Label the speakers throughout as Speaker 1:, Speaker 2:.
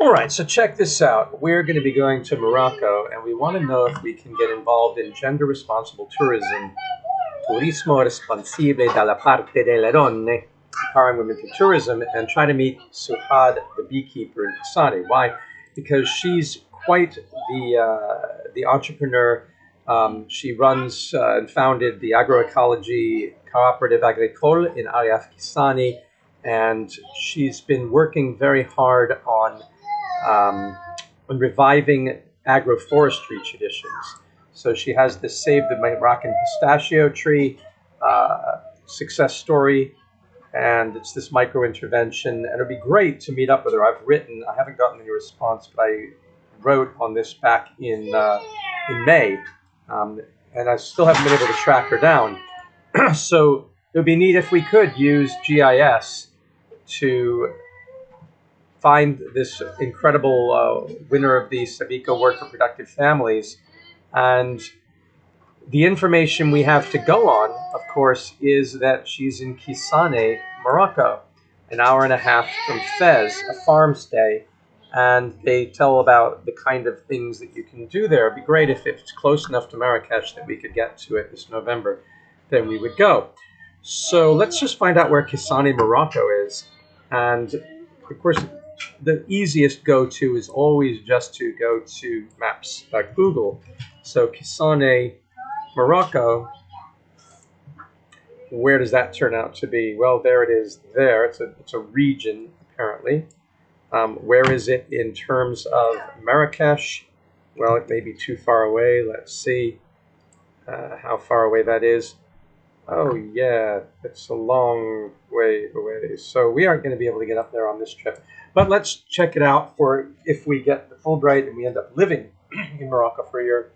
Speaker 1: All right, so check this out. We're going to be going to Morocco, and we want to know if we can get involved in gender responsible tourism, turismo responsibile dalla parte delle donne, empowering women through tourism, and try to meet Suhad, the beekeeper in Kissane. Why? Because she's quite the entrepreneur. She runs and founded the agroecology cooperative agricole in Ariaf Kissane, and she's been working very hard on reviving agroforestry traditions. So she has this Save the Moroccan Pistachio Tree success story, and it's this micro intervention, and it'd be great to meet up with her. I haven't gotten any response, but I wrote on this back in May, and I still haven't been able to track her down. So it would be neat if we could use GIS to find this incredible winner of the Sabico Award for Productive Families. And the information we have to go on, of course, is that she's in Kissane, Morocco, an hour and a half from Fez, a farm stay. And they tell about the kind of things that you can do there. It'd be great if it's close enough to Marrakesh that we could get to it this November. Then we would go. So let's just find out where Kissane, Morocco is. And of course, the easiest go-to is always just to go to maps like Google. So Kissane, Morocco, where does that turn out to be? Well, there it is there. It's a region, apparently. Where is it in terms of Marrakesh? Well, it may be too far away. Let's see how far away that is. Oh, yeah, it's a long way away. So we aren't going to be able to get up there on this trip. But let's check it out for if we get the Fulbright and we end up living in Morocco for a year.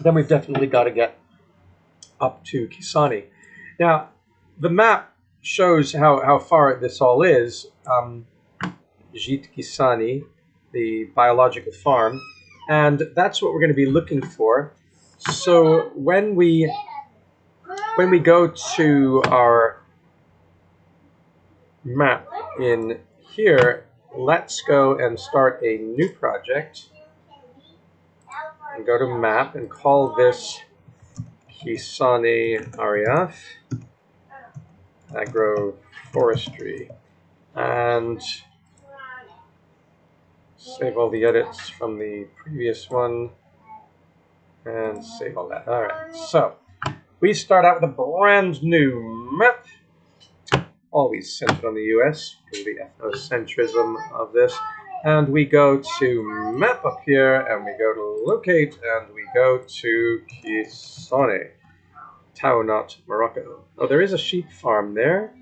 Speaker 1: Then we've definitely got to get up to Kissane. Now, the map shows how far this all is. Gîte Kissane, the biological farm. And that's what we're going to be looking for. So when we go to our map in here, let's go and start a new project and go to map and call this Kissane Ariaf Agroforestry, and save all the edits from the previous one and save all that. All right, so we start out with a brand new map, always centered on the US because of the ethnocentrism of this. And we go to map up here, and we go to locate, and we go to Kissane, Taounat, Morocco. Oh, there is a sheep farm there,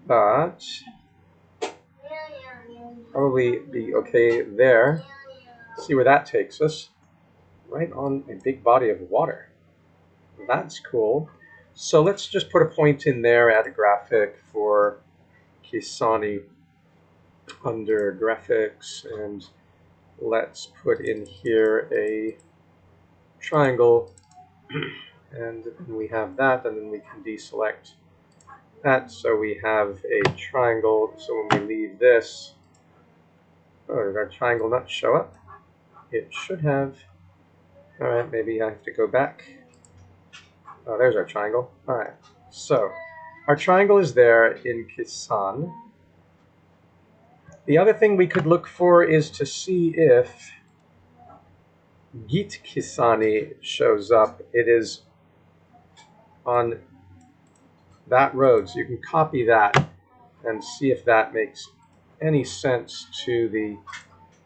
Speaker 1: but probably be okay there. See where that takes us. Right on a big body of water. That's cool. So let's just put a point in there, add a graphic for Kissane under graphics, and let's put in here a triangle, and then we have that, and then we can deselect that, so we have a triangle. So when we leave this, oh, did our triangle not show up? It should have. All right, maybe I have to go back. Oh, there's our triangle. All right, so our triangle is there in Kissane. The other thing we could look for is to see if Gîte Kissane shows up. It is on that road, so you can copy that and see if that makes any sense to the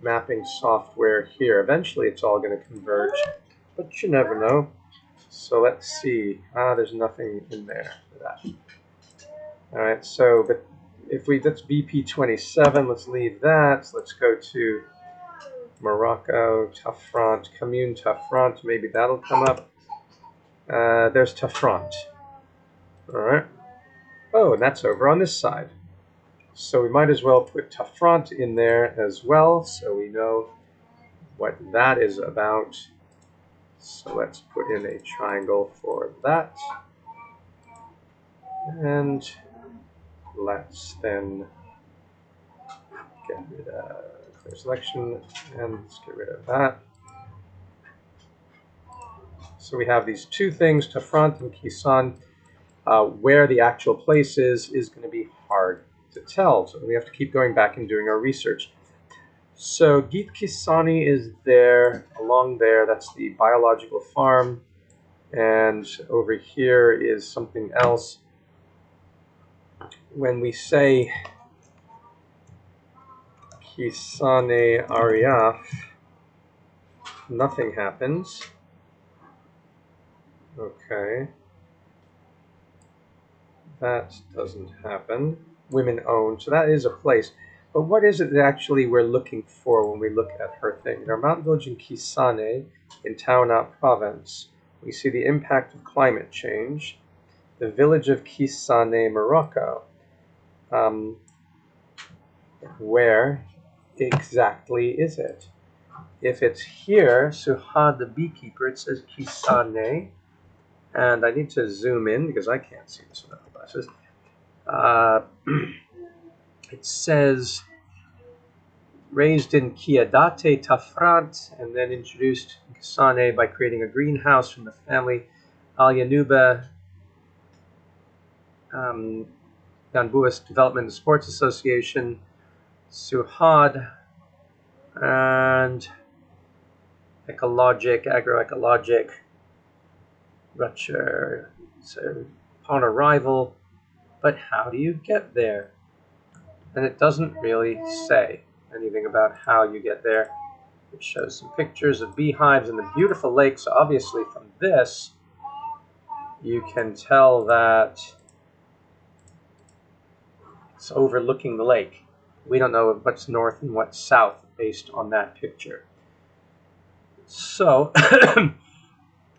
Speaker 1: mapping software here. Eventually it's all going to converge, but you never know. So let's see. There's nothing in there for that. All right, so but if that's BP27, let's leave that. Let's go to Morocco, Tafront, Commune Tafront. Maybe that'll come up. There's Tafront. All right. Oh, and that's over on this side. So we might as well put Tafront in there as well, so we know what that is about. So let's put in a triangle for that. And let's then get rid of clear selection, and let's get rid of that. So we have these two things, Tafrant and Kissane. Where the actual place is going to be hard to tell. So we have to keep going back and doing our research. So Git Kissane is there, along there. That's the biological farm. And over here is something else. When we say Kissane Ariaf, nothing happens. Okay. That doesn't happen. Women owned. So that is a place. But what is it that actually we're looking for when we look at her thing? In our mountain village in Kissane, in Taounat province, we see the impact of climate change. The village of Kissane Morocco. Where exactly is it? If it's here, Suhad the beekeeper, it says Kissane. And I need to zoom in because I can't see this without the glasses. It says raised in Kiadate Tafrant and then introduced in Kissane by creating a greenhouse from the family Al Yanuba Ganbouis Development and Sports Association, Suhad, and agroecologic. Rutcher, so upon arrival, but how do you get there? And it doesn't really say anything about how you get there. It shows some pictures of beehives and the beautiful lake. So obviously from this, you can tell that it's overlooking the lake. We don't know what's north and what's south based on that picture. So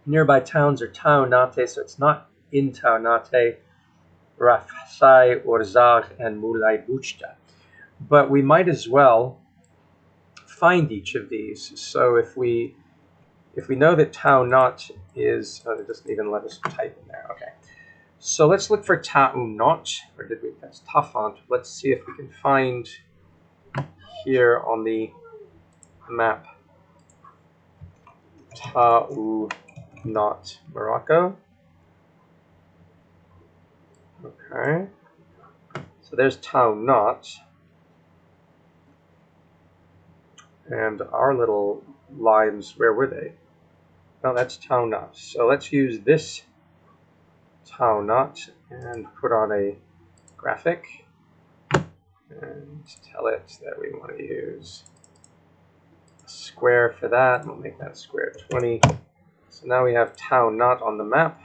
Speaker 1: nearby towns are Taounate, so it's not in Taounate, Rafsai, Orzag, and Moulay Bouchta. But we might as well find each of these. So if we know that Taounat is, it doesn't even let us type in there. Okay. So let's look for Taounat, or did we? That's Tafant. Let's see if we can find here on the map Taounat, Morocco. Okay. So there's Taounat. And our little lines, where were they? Oh, that's Taounat. So let's use this Taounat and put on a graphic and tell it that we want to use a square for that. We'll make that square 20. So now we have Taounat on the map.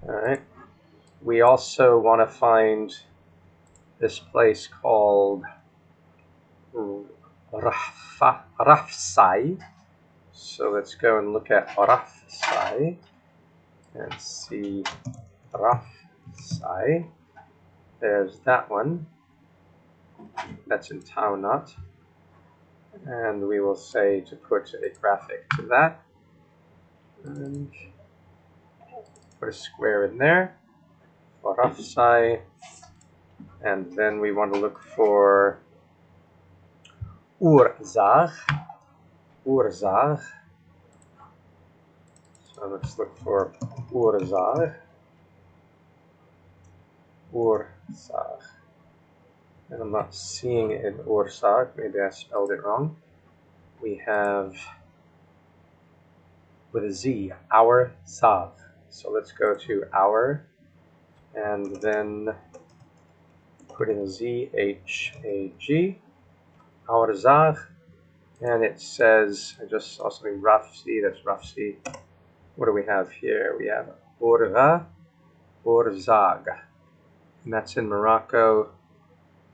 Speaker 1: All right. We also want to find this place called Rafsai. So let's go and look at Rafsai and see Rafsai. There's that one. That's in Taounat. And we will say to put a graphic to that. And put a square in there for Rafsai. And then we want to look for Orzag. So let's look for Orzag. And I'm not seeing it in Orzag. Maybe I spelled it wrong. We have with a Z, our Zag. So let's go to our and then put in a Z, H-A-G, our Zag. And it says, I just saw something, Rafsi, that's Rafsi. What do we have here? We have Orzag. And that's in Morocco.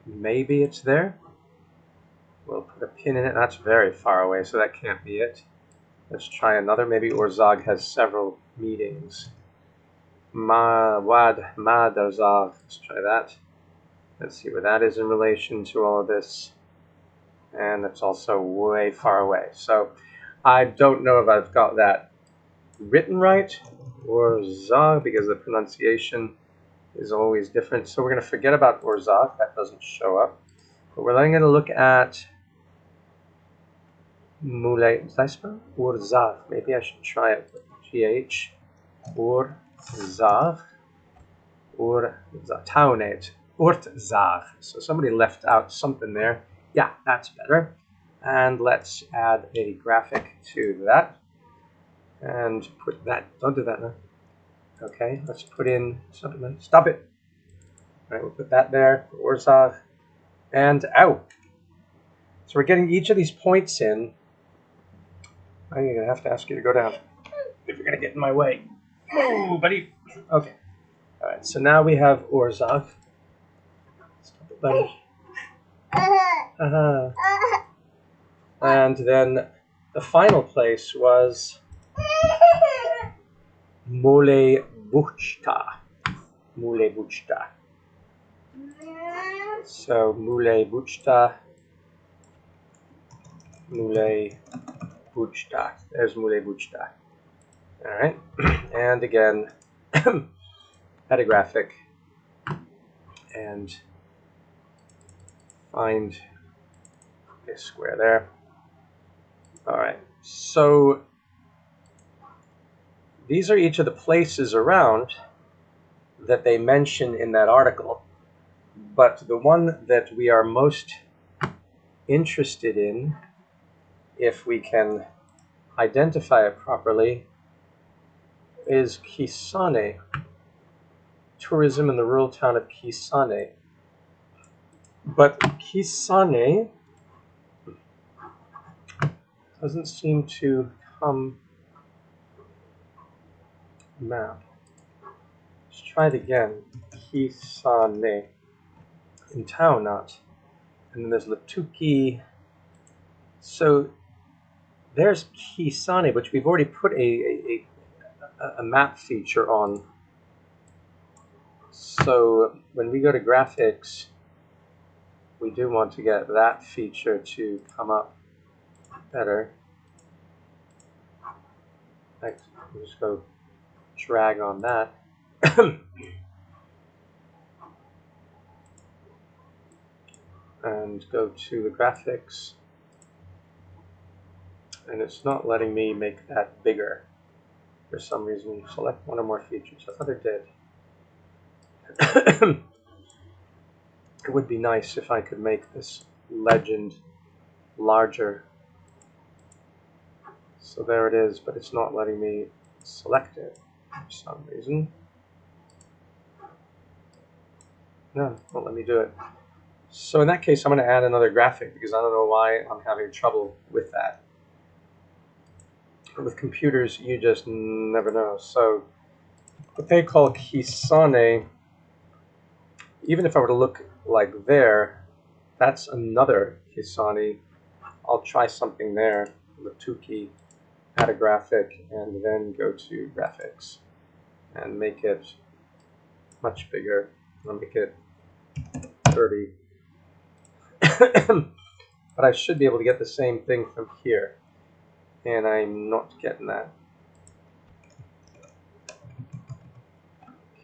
Speaker 1: Maybe it's there. We'll put a pin in it. That's very far away, so that can't be it. Let's try another. Maybe Orzag has several meetings. Orzag. Let's try that. Let's see where that is in relation to all of this. And it's also way far away. So I don't know if I've got that written right, Orzag, because the pronunciation is always different. So we're going to forget about Orzag. That doesn't show up. But we're then going to look at Moulay, did I spell? Ouarzazate. Maybe I should try it with GH. Ouarzazate. Ouarzazate. Ouarzazate. So somebody left out something there. Yeah, that's better. And let's add a graphic to that. And put that, don't do that now. Okay, let's put in something. Stop it. All right, we'll put that there. Ouarzazate. And out. So we're getting each of these points in. I'm going to have to ask you to go down if you're going to get in my way. Move, buddy. Okay. All right, so now we have Ouarzazate. Stop it, buddy. And then the final place was Moulay Bouchta. Moulay Bouchta. So Moulay Bouchta. Moulay Bouchta. There's Moulay Bouchta. All right, and again, add a graphic and find a square there. All right, so these are each of the places around that they mention in that article, but the one that we are most interested in, if we can identify it properly, is Kissane. Tourism in the rural town of Kissane. But Kissane doesn't seem to come map. Let's try it again. Kissane. In town, not. And then there's Latuki. So there's Kissane, which we've already put a map feature on. So when we go to graphics, we do want to get that feature to come up better. Next, we'll just go drag on that. And go to the graphics. And it's not letting me make that bigger for some reason. Select one or more features. I thought it did. It would be nice if I could make this legend larger. So there it is, but it's not letting me select it for some reason. No, it won't let me do it. So in that case, I'm going to add another graphic because I don't know why I'm having trouble with that. With computers, you just never know. So what they call Kissane, even if I were to look like there, that's another Kissane. I'll try something there, Latuki, add a graphic, and then go to graphics and make it much bigger. I'll make it 30. But I should be able to get the same thing from here. And I'm not getting that.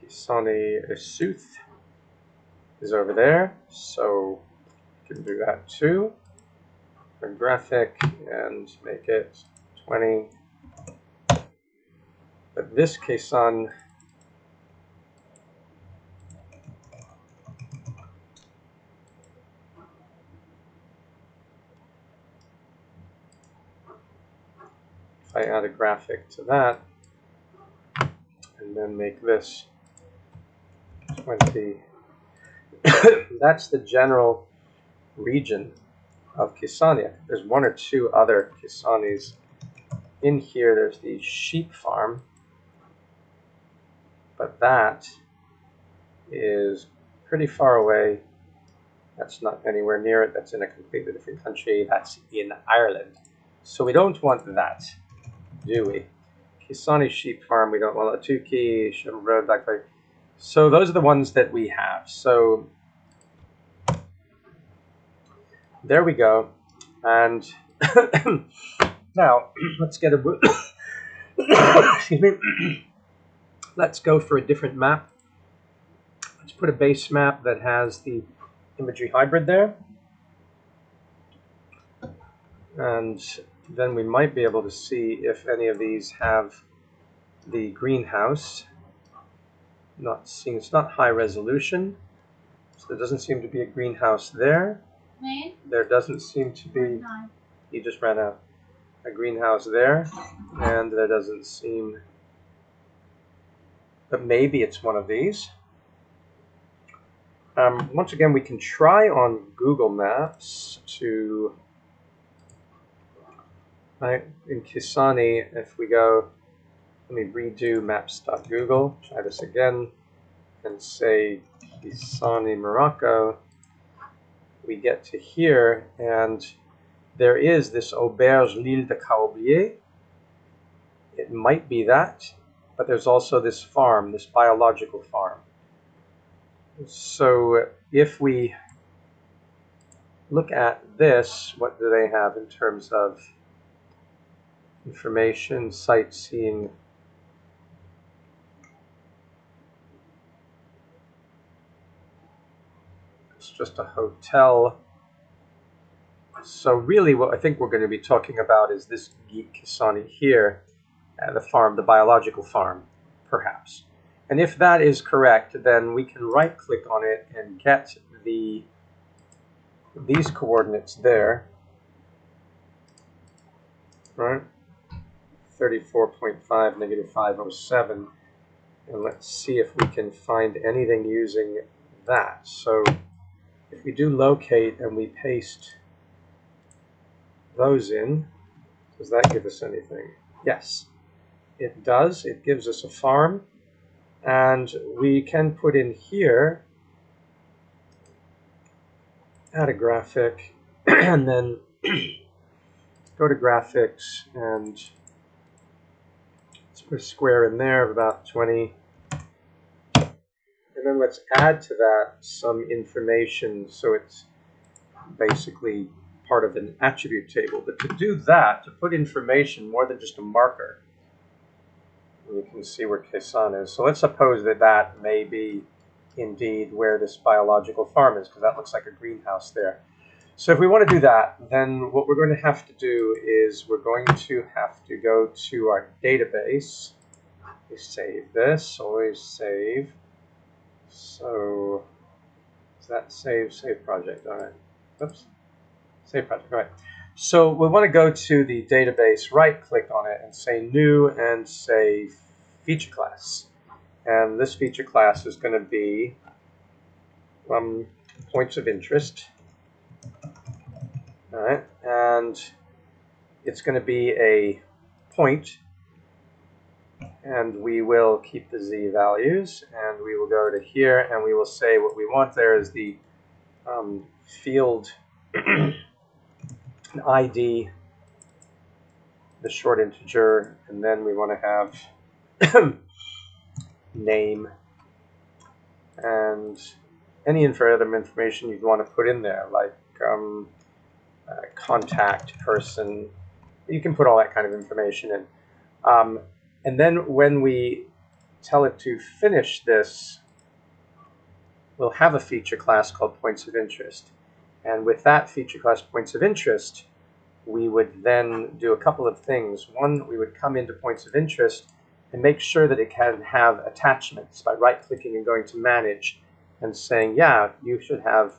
Speaker 1: Kissane Esouth is over there, so you can do that too. A graphic and make it 20. But this Kissane, if I add a graphic to that, and then make this 20, that's the general region of Kissane. There's one or two other Kissanes in here. There's the sheep farm, but that is pretty far away. That's not anywhere near it. That's in a completely different country. That's in Ireland. So we don't want that, do we? Kissane sheep farm, we don't want Latuki, Shimmer Road, Blackberry. So those are the ones that we have. So there we go. And now let's get a excuse me. Let's go for a different map. Let's put a base map that has the imagery hybrid there. And then we might be able to see if any of these have the greenhouse. Not seeing, it's not high resolution, so there doesn't seem to be a greenhouse there. There doesn't seem to be, he just ran out, a greenhouse there, and there doesn't seem, but maybe it's one of these. Once again, we can try on Google Maps to, right, in Kissane, if we go, let me redo maps.google, try this again, and say Kissane Morocco. We get to here, and there is this auberge l'île de Caoublier. It might be that, but there's also this farm, this biological farm. So if we look at this, what do they have in terms of information, sightseeing? It's just a hotel. So really what I think we're going to be talking about is this Kissane here, the farm, the biological farm, perhaps. And if that is correct, then we can right-click on it and get these coordinates there, right? 34.5, negative 507. And let's see if we can find anything using that. So if we do locate and we paste those in, does that give us anything? Yes, it does. It gives us a farm. And we can put in here, add a graphic, and then go to graphics, and let's put a square in there of about 20. And then let's add to that some information so it's basically part of an attribute table. But to do that, to put information more than just a marker, you can see where Kissane is. So let's suppose that that may be indeed where this biological farm is, because that looks like a greenhouse there. So if we want to do that, then what we're going to have to do is we're going to have to go to our database. We save this, always save. So is that save project? All right. Oops. Save project. All right. So we want to go to the database, right-click on it, and say New, and say Feature Class. And this feature class is going to be points of interest. All right, and it's going to be a point, and we will keep the z values, and we will go to here, and we will say what we want there is the field ID, the short integer, and then we want to have name and any other information you'd want to put in there, like contact person. You can put all that kind of information in. And then when we tell it to finish this, we'll have a feature class called points of interest. And with that feature class points of interest, we would then do a couple of things. One, we would come into points of interest and make sure that it can have attachments by right-clicking and going to manage and saying, yeah, you should have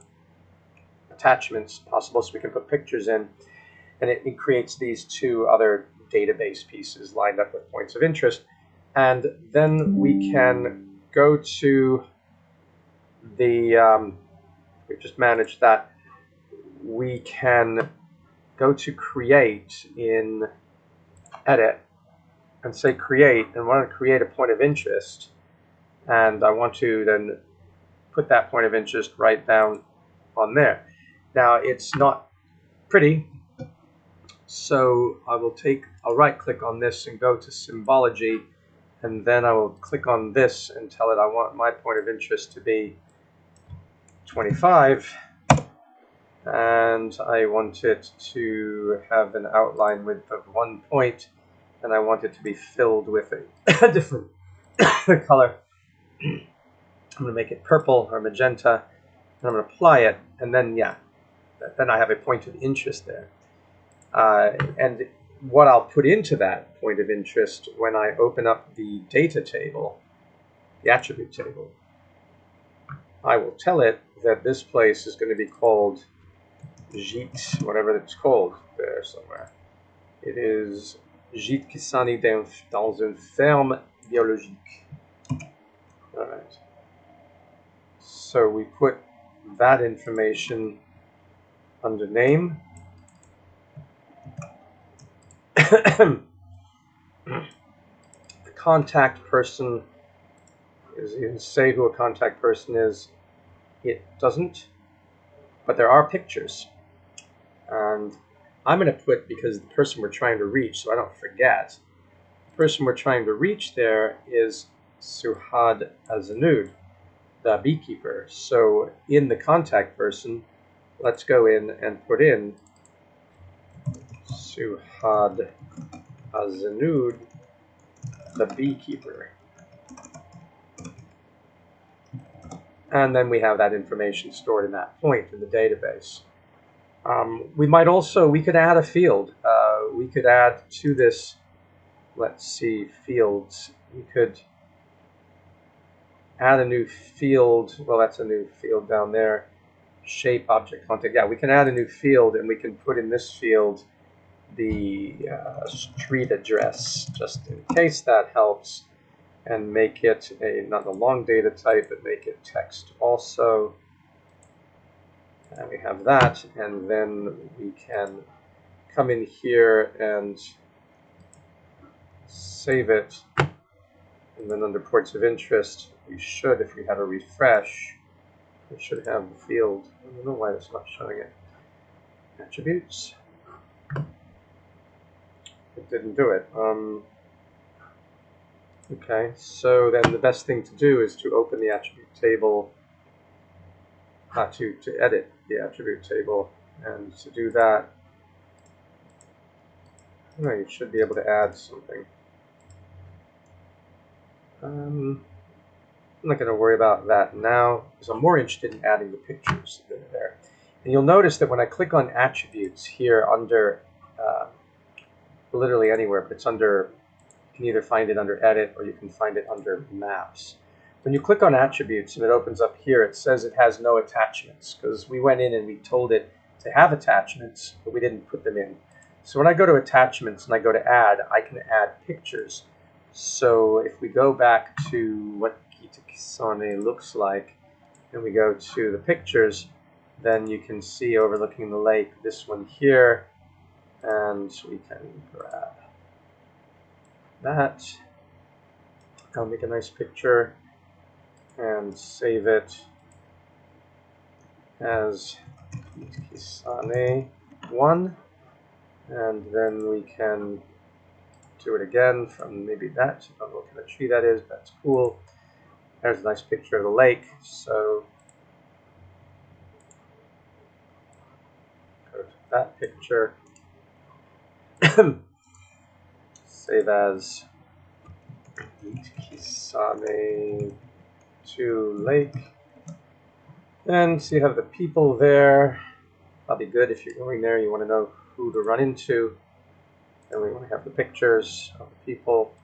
Speaker 1: attachments possible, so we can put pictures in. And it creates these two other database pieces lined up with points of interest. And then we can go to the, we've just managed that. We can go to create in edit and say create, and want to create a point of interest. And I want to then put that point of interest right down on there. Now it's not pretty, so I'll right click on this and go to symbology, and then I will click on this and tell it I want my point of interest to be 25, and I want it to have an outline width of 1 point, and I want it to be filled with a different color. I'm going to make it purple or magenta, and I'm going to apply it, and then yeah, then I have a point of interest there. And what I'll put into that point of interest when I open up the data table, the attribute table, I will tell it that this place is going to be called Gîte, whatever it's called there somewhere. It is Gîte Kissane dans une ferme biologique. All right. So we put that information under name. The contact person is, you say who a contact person is. It doesn't, but there are pictures. And I'm going to put, because the person we're trying to reach, so I don't forget, the person we're trying to reach there is Suhad Azanud, the beekeeper. So in the contact person, let's go in and put in Suhad Azanud, the beekeeper. And then we have that information stored in that point in the database. We could add a field. We could add to this, let's see, fields. We could add a new field. Well, that's a new field down there. Shape, object, contact. Yeah, we can add a new field, and we can put in this field the street address, just in case that helps, and make it not a long data type, but make it text also. And we have that, and then we can come in here and save it. And then under ports of interest, we should, if we had a refresh, we should have the field. I don't know why it's not showing it. Attributes. It didn't do it. Okay, so then the best thing to do is to open the attribute table, to edit the attribute table, and to do that, you should be able to add something. I'm not going to worry about that now, because I'm more interested in adding the pictures that are there. And you'll notice that when I click on attributes here under, literally anywhere, but it's under, you can either find it under edit or you can find it under maps. When you click on attributes and it opens up here, it says it has no attachments, because we went in and we told it to have attachments, but we didn't put them in. So when I go to attachments and I go to add, I can add pictures. So if we go back to what Kissane looks like, and we go to the pictures, then you can see overlooking the lake, this one here, and we can grab that. I'll make a nice picture and save it as Kissane 1, and then we can do it again from maybe that. I don't know what kind of tree that is, but that's cool. There's a nice picture of the lake. So go to that picture, save as Kissane 2 lake, and so you have the people there. Probably good if you're going there, you want to know who to run into. And we want to have the pictures of the people.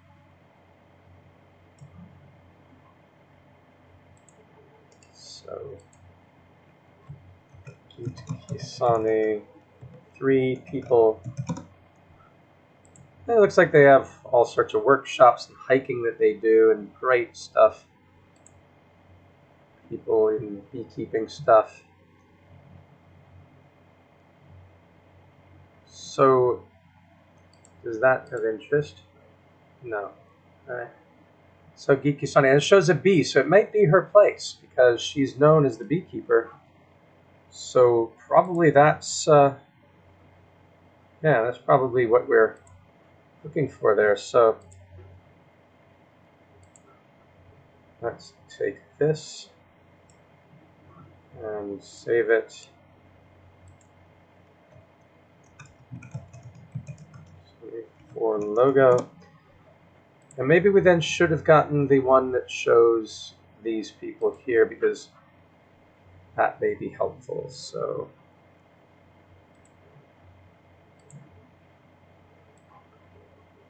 Speaker 1: So Kissane 3 people. And it looks like they have all sorts of workshops and hiking that they do and great stuff. People in beekeeping stuff. So is that of interest? No. All right. So Kissane, and it shows a bee, so it might be her place because she's known as the beekeeper. So probably that's, yeah, that's probably what we're looking for there. So let's take this and save it. For logo. And maybe we then should have gotten the one that shows these people here, because that may be helpful. So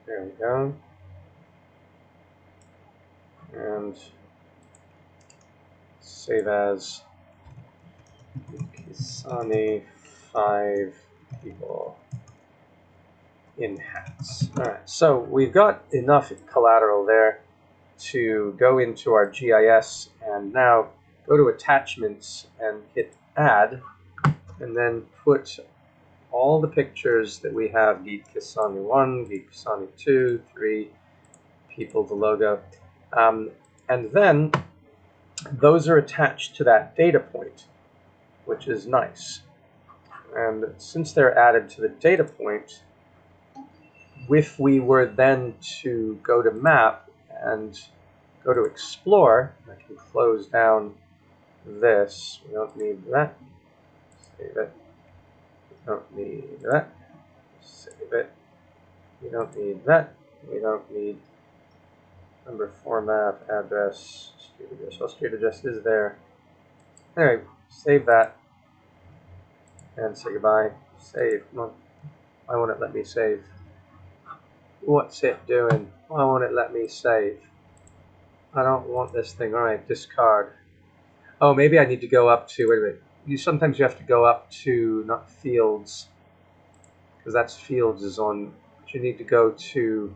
Speaker 1: There we go. And save as Kissane 5 people in hats. All right, so we've got enough collateral there to go into our GIS and now go to attachments and hit add, and then put all the pictures that we have, Guide Kissane 1, Guide Kissane 2, 3, people, the logo, and then those are attached to that data point, which is nice. And since they're added to the data point, if we were then to go to map and go to explore, I can close down this. We don't need that. Save it. We don't need that. Save it. We don't need that. We don't need number format, address, street address. Well, street address is there. Anyway, save that and say goodbye. Save. Come on. Why won't it let me save? What's it doing? Why won't it let me save? I don't want this thing. All right, discard. Oh, maybe I need to go up to, wait a minute. Sometimes you have to go up to, not fields, because that's fields is on, but you need to go to,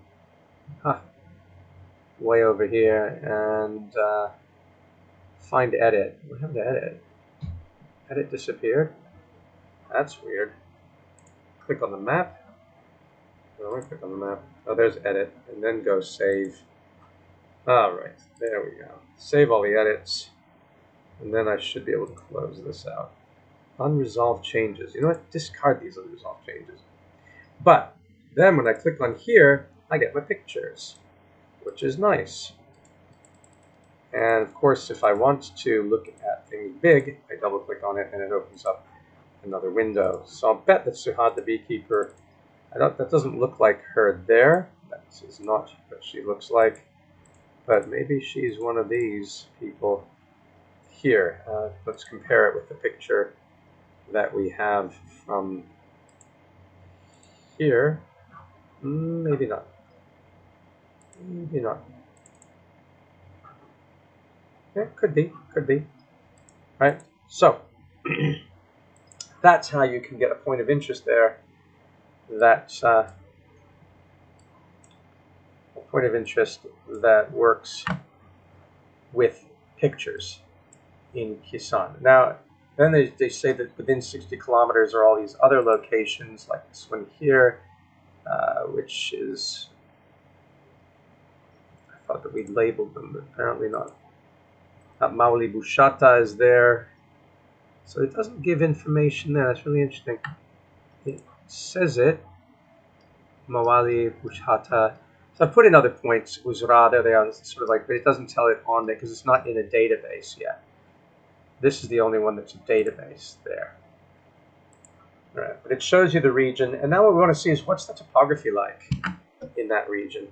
Speaker 1: way over here and find edit. What happened to edit? Edit disappeared? That's weird. Click on the map. Oh, I click on the map. Oh, there's edit, and then go save. All right, there we go. Save all the edits, and then I should be able to close this out. Unresolved changes. You know what? Discard these unresolved changes. But then when I click on here, I get my pictures, which is nice. And of course, if I want to look at things big, I double click on it and it opens up another window. So I'll bet that Suhad the beekeeper, that doesn't look like her there. That is not what she looks like. But maybe she's one of these people here. Let's compare it with the picture that we have from here. Maybe not. Maybe not. Yeah, could be. Could be. Right? So, that's how you can get a point of interest there. That's a point of interest that works with pictures in Kissane. Now, then they say that within 60 kilometers are all these other locations, like this one here, which is, I thought that we'd labeled them, but apparently not. Mauli Bushata is there. So it doesn't give information there. That's really interesting. It says it. Mawali Bushata. So I put in other points. Uzra, there they are. It's sort of like, but it doesn't tell it on there because it's not in a database yet. This is the only one that's a database there. All right, but it shows you the region. And now what we want to see is what's the topography like in that region.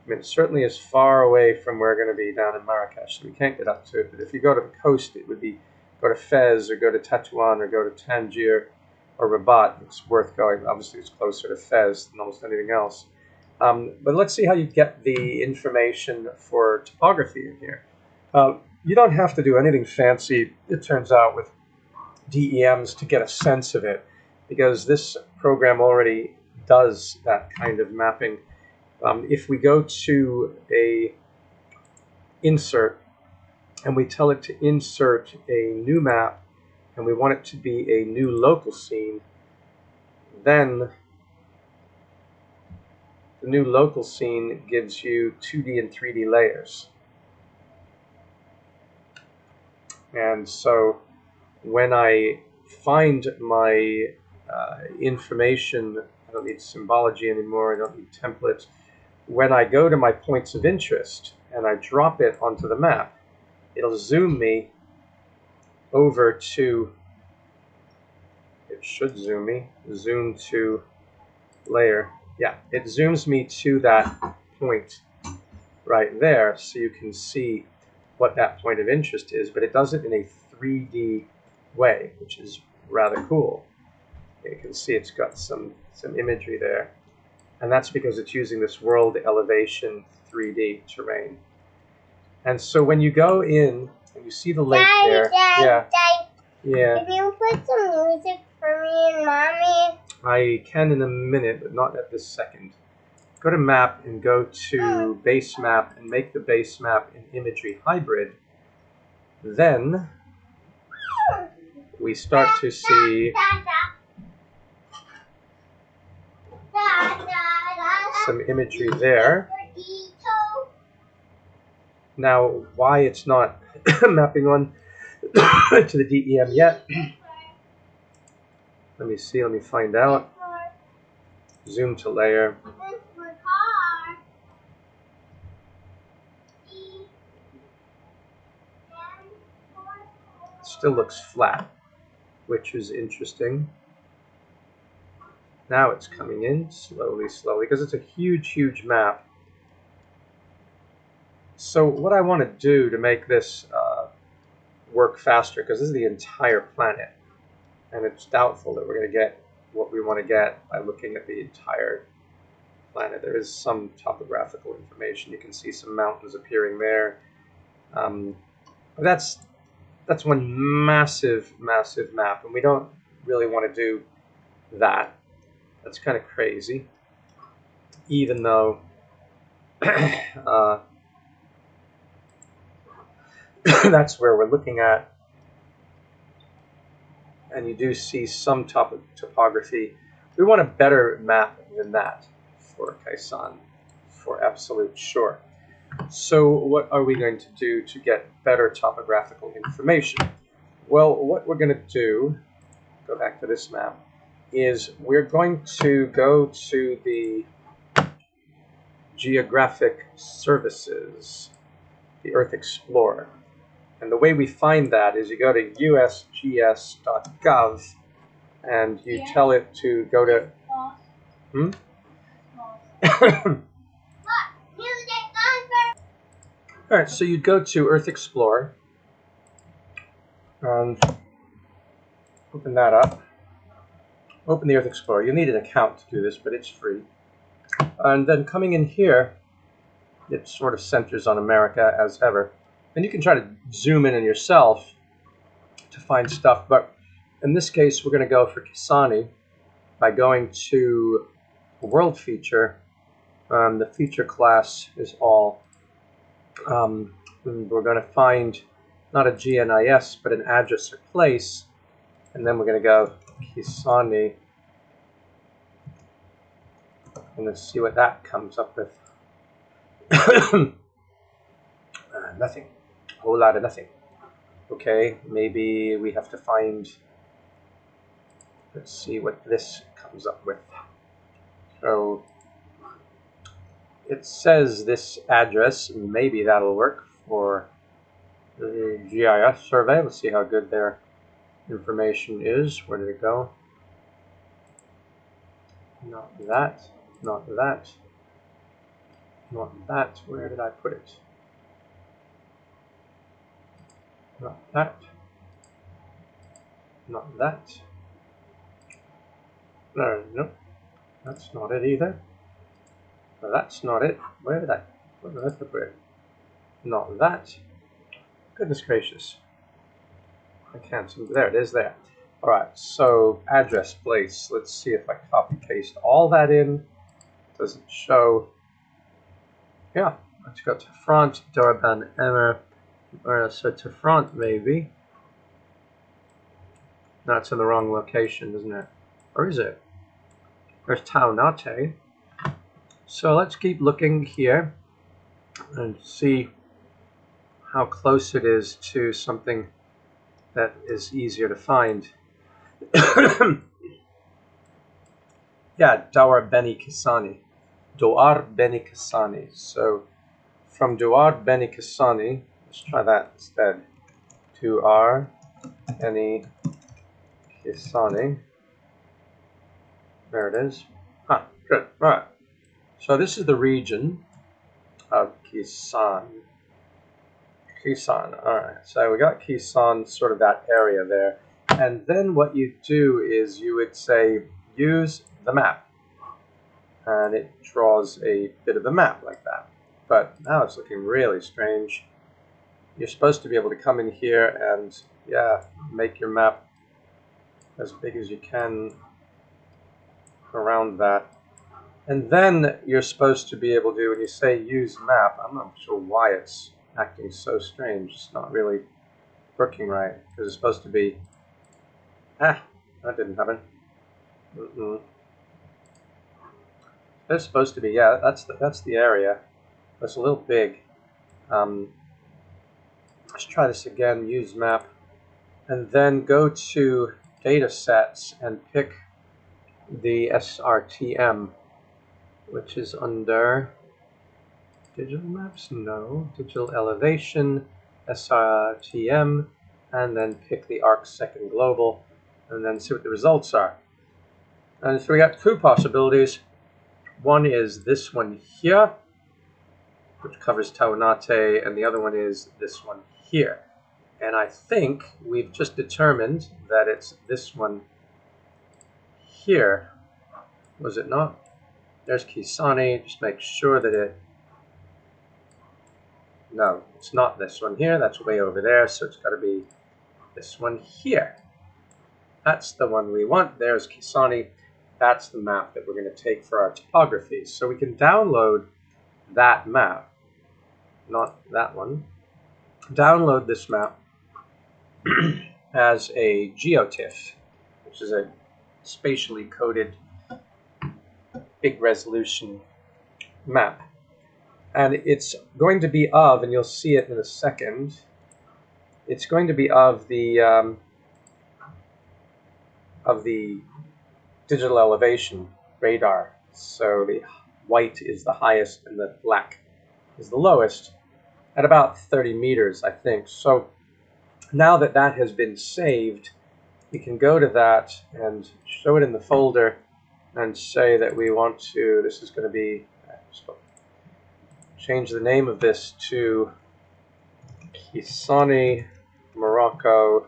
Speaker 1: I mean, it certainly is far away from where we're going to be down in Marrakesh, so we can't get up to it. But if you go to the coast, it would be go to Fez or go to Tetuan or go to Tangier or Rabat. It's worth going. Obviously, it's closer to Fez than almost anything else. But let's see how you get the information for topography in here. You don't have to do anything fancy, it turns out, with DEMs to get a sense of it, because this program already does that kind of mapping. If we go to a insert and we tell it to insert a new map and we want it to be a new local scene, then the new local scene gives you 2D and 3D layers. And so when I find my information, I don't need symbology anymore, I don't need templates. When I go to my points of interest and I drop it onto the map, it'll zoom me over to, it should zoom me, zoom to layer. Yeah, it zooms me to that point right there so you can see what that point of interest is, but it does it in a 3D way, which is rather cool. You can see it's got some imagery there. And that's because it's using this world elevation 3D terrain. And so when you go in and you see the lake there, yeah. Can
Speaker 2: you put some music for me and Mommy?
Speaker 1: I can in a minute, but not at this second. Go to map and go to base map and make the base map an imagery hybrid. Then we start to see some imagery there. Now, why it's not mapping on to the DEM yet? Let me see, let me find out. Zoom to layer. Still looks flat, which is interesting. Now it's coming in slowly, because it's a huge, huge map. So what I want to do to make this work faster, because this is the entire planet, and it's doubtful that we're going to get what we want to get by looking at the entire planet. There is some topographical information. You can see some mountains appearing there. That's one massive, massive map, and we don't really want to do that. That's kind of crazy, even though that's where we're looking at. And you do see some topography. We want a better map than that for Kissane, for absolute sure. So what are we going to do to get better topographical information? Well, what we're going to do, go back to this map, is we're going to go to the Geographic Services, the Earth Explorer. And the way we find that is you go to usgs.gov and you tell it to go to... Alright, so you'd go to Earth Explorer and open that up. Open the Earth Explorer. You'll need an account to do this, but it's free. And then coming in here, it sort of centers on America as ever. And you can try to zoom in on yourself to find stuff, but in this case, we're going to go for Kissane by going to a world feature. The feature class is all. We're going to find not a GNIS, but an address or place, and then we're going to go Kissane, and let's see what that comes up with. Nothing. A whole lot of nothing. Okay, maybe we have to find, let's see what this comes up with. So it says this address, maybe that'll work for the GIS survey. Let's see how good their information is. Where did it go? Not that, not that, not that. Where did I put it? Not that. Not that. No, that's not it either. No, that's not it. Where did I put it? Not that. Goodness gracious. I can't see. There it is there. Alright, so address, place. Let's see if I copy paste all that in. Doesn't show. Yeah, let's go to front, Durban, Emmer. So to front, maybe. That's in the wrong location, isn't it? Or is it? There's Taunate. So let's keep looking here and see how close it is to something that is easier to find. Yeah, Douar Beni Kissane. Douar Beni Kissane. So from Douar Beni Kissane, let's try that instead. Douar Beni Kissane. There it is. Ah, good. All right. So this is the region of Kissane. Kissane. All right. So we got Kissane, sort of that area there. And then what you do is you would say, use the map. and it draws a bit of a map like that. But now it's looking really strange. You're supposed to be able to come in here and, yeah, make your map as big as you can around that. And then you're supposed to be able to, when you say use map, I'm not sure why it's acting so strange. It's not really working right, because it's supposed to be, that didn't happen. It's supposed to be, yeah, that's the area. It's a little big. Let's try this again, use map, and then go to data sets and pick the SRTM, which is under digital maps, no, digital elevation, SRTM, and then pick the arc second global, and then see what the results are. And so we got two possibilities. One is this one here, which covers Taonate, and the other one is this one here. And I think we've just determined that it's this one here. Was it not? There's Kissane. Just make sure that it... No, it's not this one here. That's way over there, so it's got to be this one here. That's the one we want. There's Kissane. That's the map that we're going to take for our topography. So we can download that map, not that one. Download this map as a GeoTIFF, which is a spatially coded big resolution map. And it's going to be of, and you'll see it in a second, it's going to be of the digital elevation radar. So the white is the highest and the black is the lowest at about 30 meters, I think. So now that that has been saved, we can go to that and show it in the folder and say that we want to, this is going to be, change the name of this to Kissane Morocco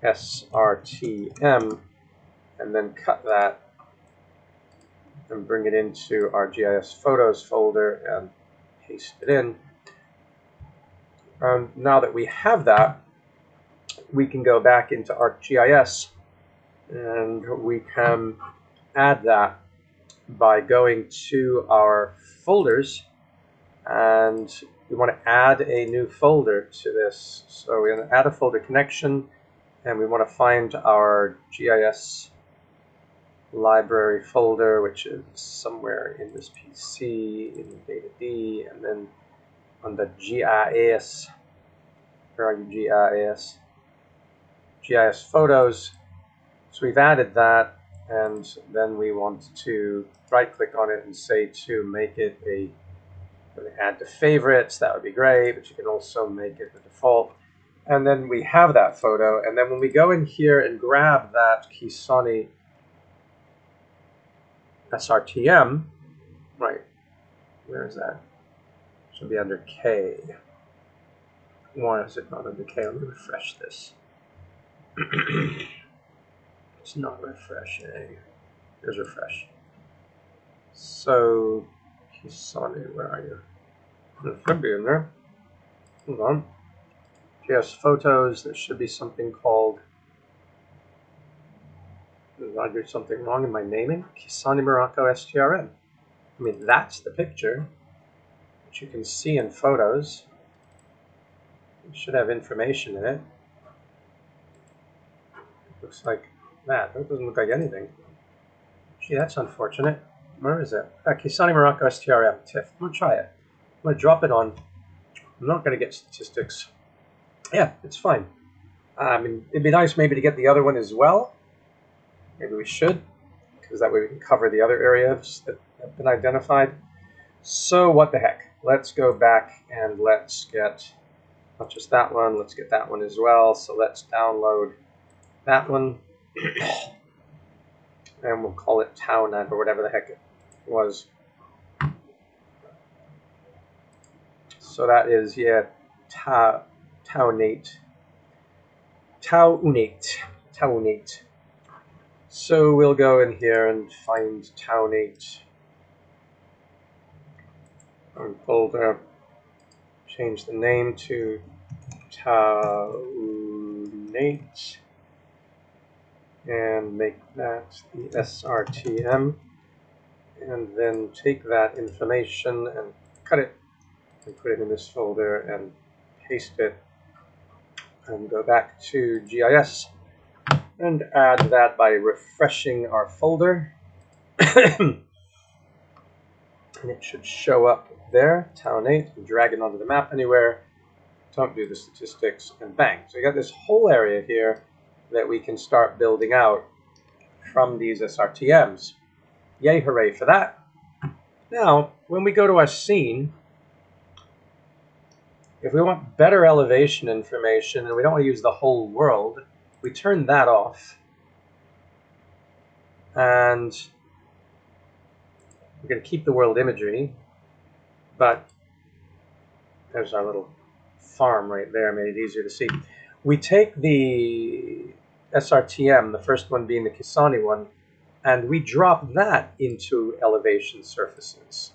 Speaker 1: SRTM, and then cut that and bring it into our GIS Photos folder and paste it in. Now that we have that, we can go back into ArcGIS and we can add that by going to our folders, and we want to add a new folder to this. So we're going to add a folder connection, and we want to find our GIS library folder, which is somewhere in this PC, in data D, and then on the GIS, where are you, GIS? GIS photos. So we've added that, and then we want to right click on it and say to make it a, add to favorites. That would be great, but you can also make it the default. And then we have that photo, and then when we go in here and grab that Kissane SRTM, right, where is that? Should be under K. Why is it not under K? Let me refresh this. It's not refreshing. Here's refresh. So, Kissane, where are you? It should be in there. Hold on. GIS Photos, there should be something called, did I do something wrong in my naming? Kissane Morocco STRM. I mean, that's the picture, which you can see in photos. It should have information in it. Looks like that. That doesn't look like anything. Gee, that's unfortunate. Where is it? Kissane Morocco STRM TIFF. I'm going to try it. I'm going to drop it on. I'm not going to get statistics. Yeah, it's fine. I mean, it'd be nice maybe to get the other one as well. Maybe we should, because that way we can cover the other areas that have been identified. So what the heck? Let's go back and let's get, not just that one, let's get that one as well. So let's download that one. And we'll call it Taonate or whatever the heck it was. So that is, yeah, Taonate. So we'll go in here and find Taonate. folder, change the name to Taunate, and make that the SRTM, and then take that information and cut it and put it in this folder and paste it, and go back to GIS and add that by refreshing our folder. And it should show up there, Taunate, and drag it onto the map anywhere. Don't do the statistics, and bang. So you got this whole area here that we can start building out from these SRTMs. Yay, hooray for that. Now, when we go to our scene, if we want better elevation information and we don't want to use the whole world, we turn that off. And we're going to keep the world imagery, but there's our little farm right there, made it easier to see. We take the SRTM, the first one being the Kissane one, and we drop that into elevation surfaces.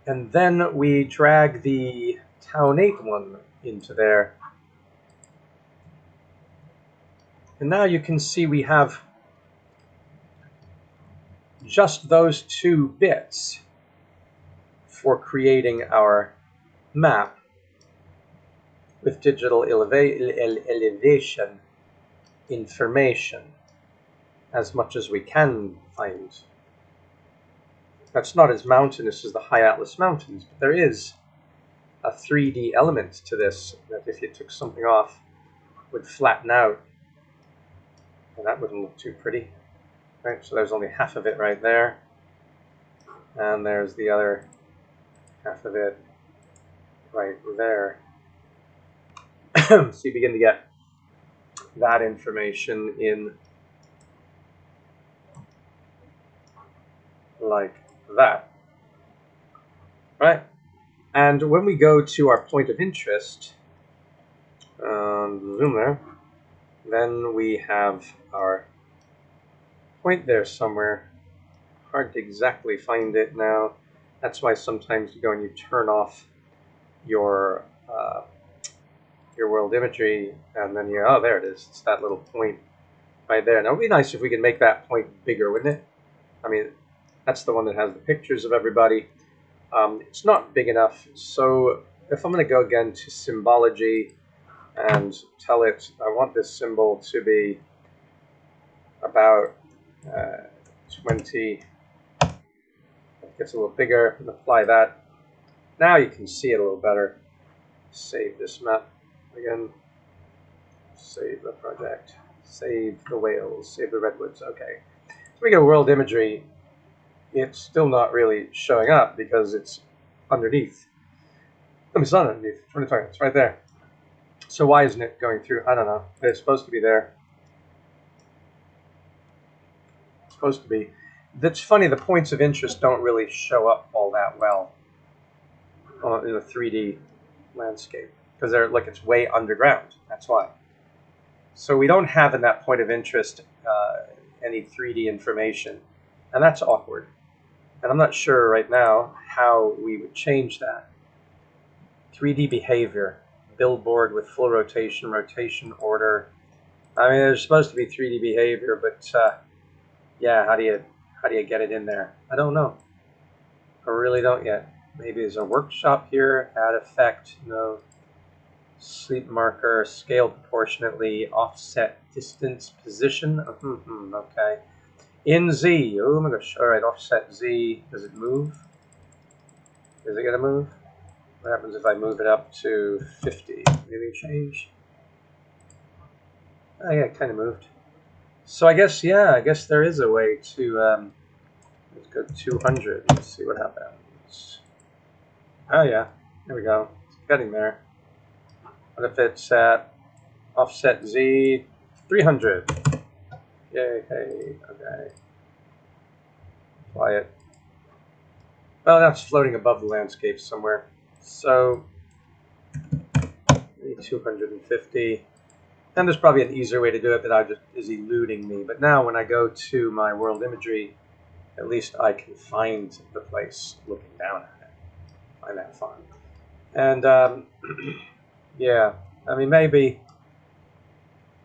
Speaker 1: And then we drag the Taunate one into there. And now you can see we have just those two bits for creating our map with digital elevation information, as much as we can find. That's not as mountainous as the High Atlas Mountains, but there is a 3D element to this that if you took something off would flatten out, and that wouldn't look too pretty. Right, so there's only half of it right there, and there's the other half of it right there. So you begin to get that information in like that, right? And when we go to our point of interest, zoom there, then we have our point there somewhere. Hard to exactly find it now. That's why sometimes you go and you turn off your world imagery, and then you, oh, there it is. It's that little point right there. Now, it would be nice if we could make that point bigger, wouldn't it? I mean, that's the one that has the pictures of everybody. It's not big enough, so if I'm going to go again to symbology and tell it I want this symbol to be about 20, it gets a little bigger, and apply that. Now you can see it a little better. Save this map again. Save the project. Save the whales. Save the redwoods. Okay. So we get world imagery. It's still not really showing up because it's underneath. It's not underneath. What are you talking about? It's right there. So why isn't it going through? I don't know. It's supposed to be there. It's supposed to be. That's funny. The points of interest don't really show up all that well in a 3D landscape because they're like it's way underground. That's why. So we don't have in that point of interest any 3D information, and that's awkward. And I'm not sure right now how we would change that. 3D behavior, billboard with full rotation, rotation order. I mean, there's supposed to be 3D behavior, but yeah, how do you get it in there? I don't know. I really don't yet. Maybe there's a workshop here. Add effect, no. Sleep marker, scale proportionately, offset distance, position. Okay. In Z. Oh my gosh. All right, offset Z. Does it move? Is it going to move? What happens if I move it up to 50? Maybe change? Oh yeah, it kind of moved. So I guess, yeah, I guess there is a way to, let's go 200. Let's see what happens. Oh yeah, there we go. It's getting there. What if it's at offset Z 300? Yay, hey, okay. Apply it. Well, that's floating above the landscape somewhere. So, maybe 250. And there's probably an easier way to do it that is eluding me. But now when I go to my world imagery at least I can find the place looking down at it. Find that fun. And yeah, I mean, maybe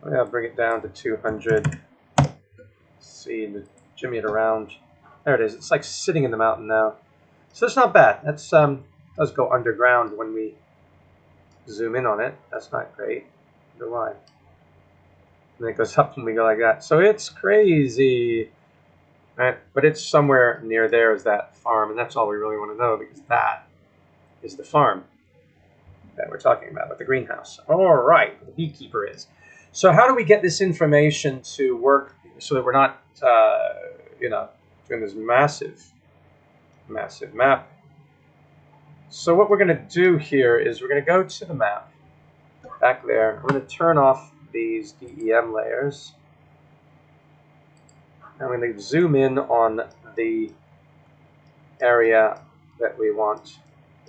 Speaker 1: I'll bring it down to 200. See, jimmy it around. There it is. It's like sitting in the mountain now. So it's not bad. That's does go underground when we zoom in on it. That's not great. I wonder why. And then it goes up when we go like that. So it's crazy. Right? But it's somewhere near there is that farm, and that's all we really want to know, because that is the farm that we're talking about with the greenhouse. All right, the beekeeper is. So how do we get this information to work so that we're not, you know, doing this massive map? So what we're going to do here is we're going to go to the map back there. I'm going to turn off these DEM layers. I'm going to zoom in on the area that we want,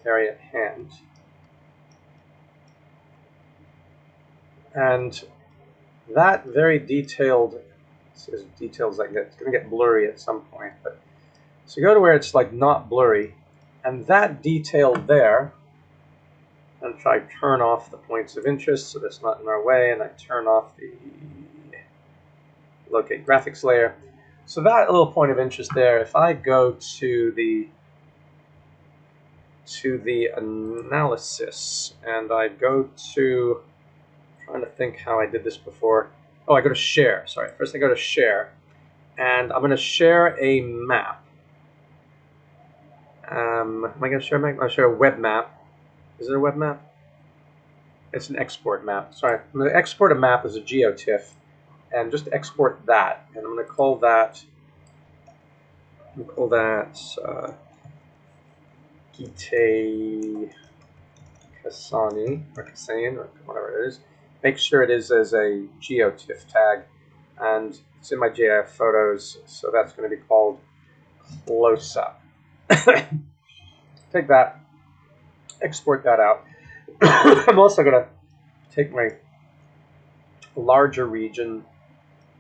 Speaker 1: area at hand. And that very detailed, as detailed as I can get, it's going to get blurry at some point. But so go to where it's like not blurry, and that detail there, and try to turn off the points of interest so that's not in our way, and I turn off the locate graphics layer. So that little point of interest there, if I go to the analysis and I go to, I'm trying to think how I did this before. Oh, I go to share. Sorry, first I go to share, and I'm going to share a map. Am I going to share a map? I'll share a web map. Is it a web map? It's an export map. Sorry, I'm going to export a map as a GeoTIFF, and just export that. And I'm going to call that. Kissane or Kissane or whatever it is. Make sure it is as a GeoTIFF tag, and it's in my GIF photos, so that's going to be called close up. Take that, export that out. I'm also going to take my larger region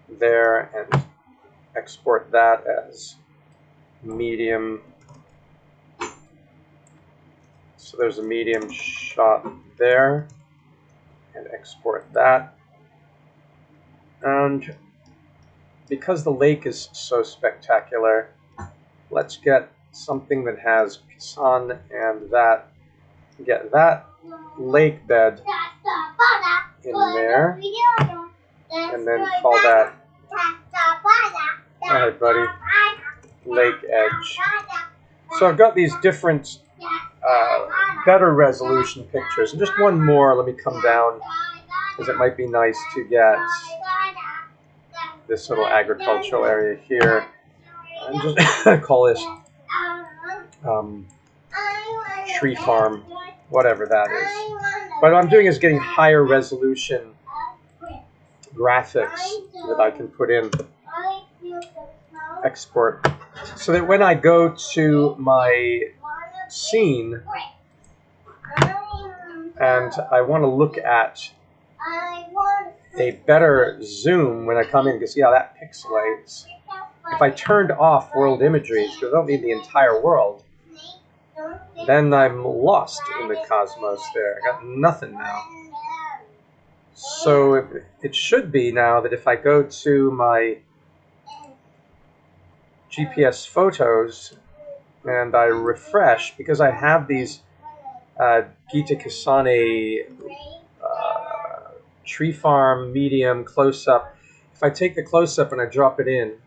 Speaker 1: there and export that as medium. So there's a medium shot there, and export that. And because the lake is so spectacular, let's get something that has Kissane and that, get that lake bed in there, and then call that, all right, buddy, lake edge. So I've got these different better resolution pictures, and just one more. Let me come down, because it might be nice to get this little agricultural area here, and just call this tree farm, whatever that is. But what I'm doing is getting higher resolution graphics that I can put in, export, so that when I go to my scene and I want to look at a better zoom when I come in, because see how that pixelates. If I turned off world imagery, because I don't need the entire world, then I'm lost in the cosmos there. I got nothing now. So it should be now that if I go to my GPS photos and I refresh, because I have these Kissane tree farm, medium, close-up. If I take the close-up and I drop it in,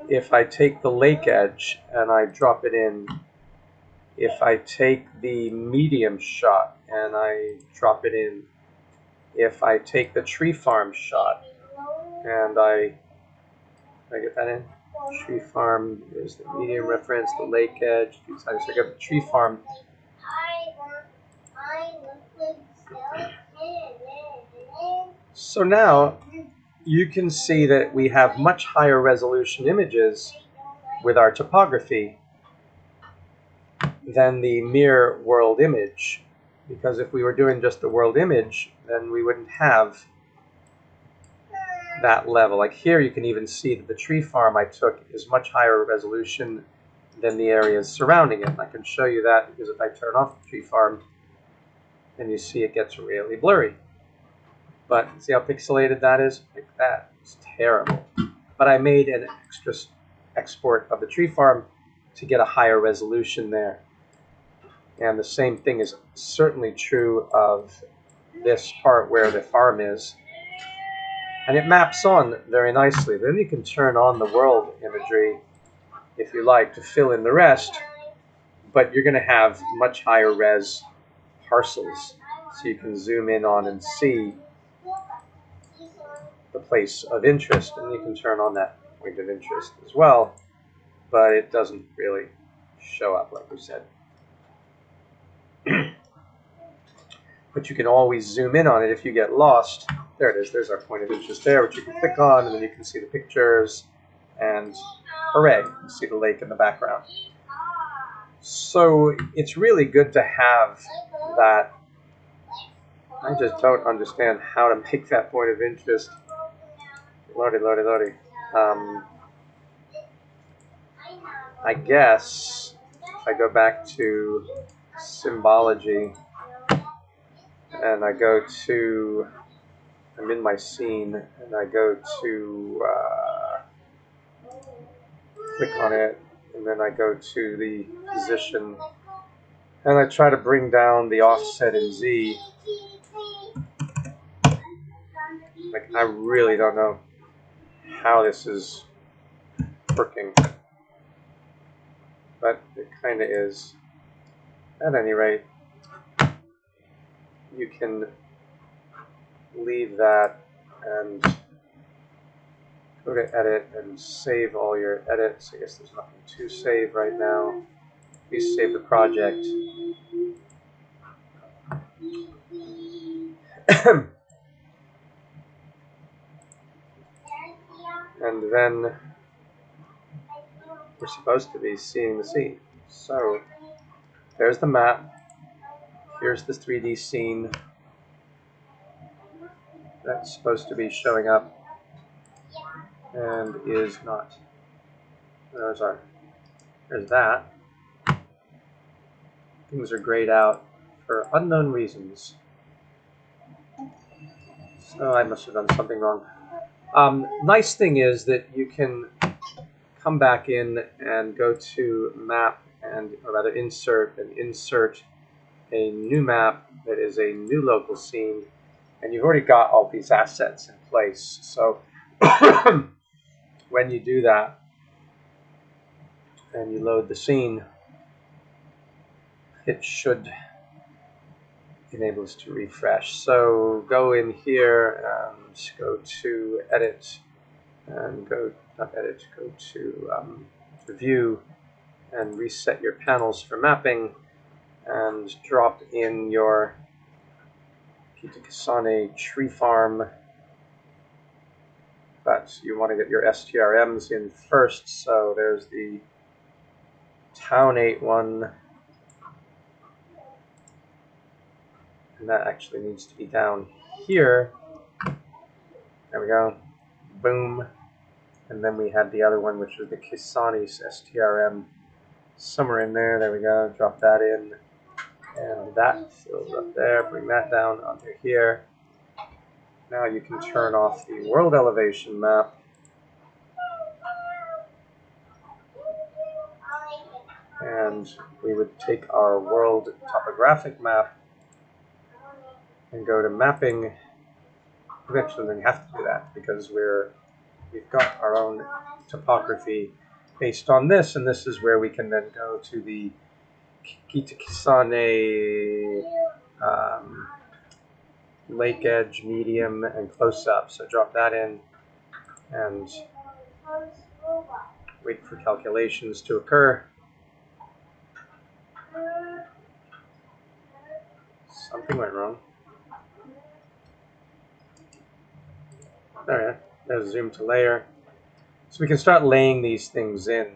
Speaker 1: if I take the lake edge and I drop it in, if I take the medium shot and I drop it in, if I take the tree farm shot and I get that in? Tree farm is the medium reference, the lake edge. So I got the tree farm. So now you can see that we have much higher resolution images with our topography than the mere world image. Because if we were doing just the world image, then we wouldn't have that level. Like here, you can even see that the tree farm I took is much higher resolution than the areas surrounding it. And I can show you that because if I turn off the tree farm, then you see it gets really blurry. But see how pixelated that is? Like that. It's terrible. But I made an extra export of the tree farm to get a higher resolution there. And the same thing is certainly true of this part where the farm is. And it maps on very nicely. Then you can turn on the world imagery if you like to fill in the rest, but you're going to have much higher res parcels. So you can zoom in on and see the place of interest, and you can turn on that point of interest as well, but it doesn't really show up like we said. But you can always zoom in on it if you get lost. There it is. There's our point of interest there, which you can click on, and then you can see the pictures, and hooray, you see the lake in the background. So it's really good to have that. I just don't understand how to make that point of interest. Lordy. I guess if I go back to symbology and I go to, I'm in my scene, and I go to click on it, and then I go to the position, and I try to bring down the offset in Z. Like, I really don't know how this is working, but it kind of is. At any rate, you can leave that and go to edit and save all your edits. I guess there's nothing to save right now. Please save the project. And then we're supposed to be seeing the scene. So there's the map. Here's the 3D scene. That's supposed to be showing up and is not. There's that. Things are grayed out for unknown reasons. So I must have done something wrong. Nice thing is that you can come back in and go to map and, or rather insert a new map that is a new local scene, and you've already got all these assets in place. So when you do that and you load the scene, it should enable us to refresh. So go in here and go to edit and go, not edit, go to view and reset your panels for mapping and drop in your Kissane tree farm. But you want to get your STRMs in first, so there's the Town 8 one. And that actually needs to be down here. There we go. Boom. And then we had the other one, which was the Kissane STRM. Somewhere in there. There we go. Drop that in. And that fills up there. Bring that down under here. Now you can turn off the world elevation map. And we would take our world topographic map and go to mapping. Eventually, then you have to do that because we've got our own topography based on this, and this is where we can then go to the Kissane lake edge, medium, and close up. So drop that in and wait for calculations to occur. Something went wrong. There, there's zoom to layer. So we can start laying these things in.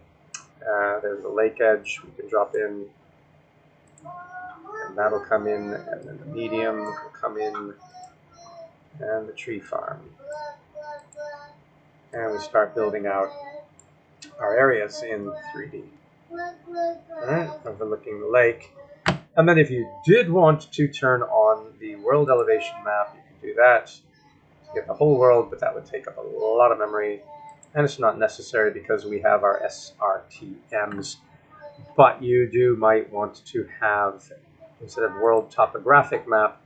Speaker 1: There's the lake edge we can drop in, and that'll come in, and then the medium will come in, and the tree farm. And we start building out our areas in 3D. Alright, overlooking the lake. And then if you did want to turn on the world elevation map, you can do that. You get the whole world, but that would take up a lot of memory. And it's not necessary because we have our SRTMs. But you might want to have, instead of world topographic map,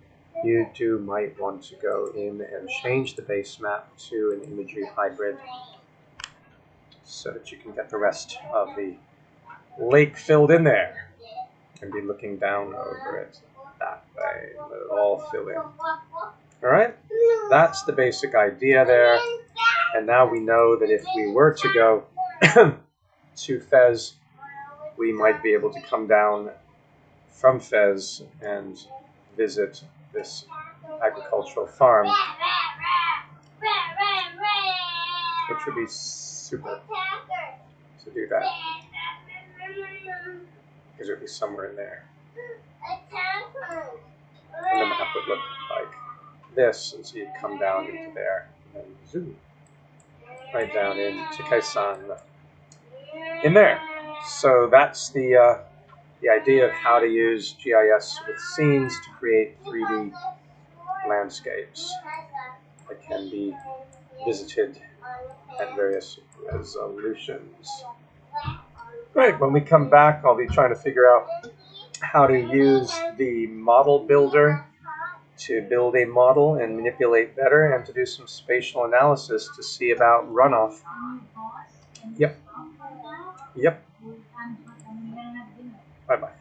Speaker 1: you might want to go in and change the base map to an imagery hybrid so that you can get the rest of the lake filled in there and be looking down over it that way. Let it all fill in. All right, that's the basic idea there. And now we know that if we were to go to Fez, we might be able to come down from Fez and visit this agricultural farm, which would be super to do that, because it would be somewhere in there. And the map would look like this, and so you'd come down into there and then zoom right down into Kissane in there. So that's the idea of how to use GIS with scenes to create 3D landscapes that can be visited at various resolutions. Great, when we come back, I'll be trying to figure out how to use the model builder to build a model and manipulate better, and to do some spatial analysis to see about runoff. Yep. Bye-bye.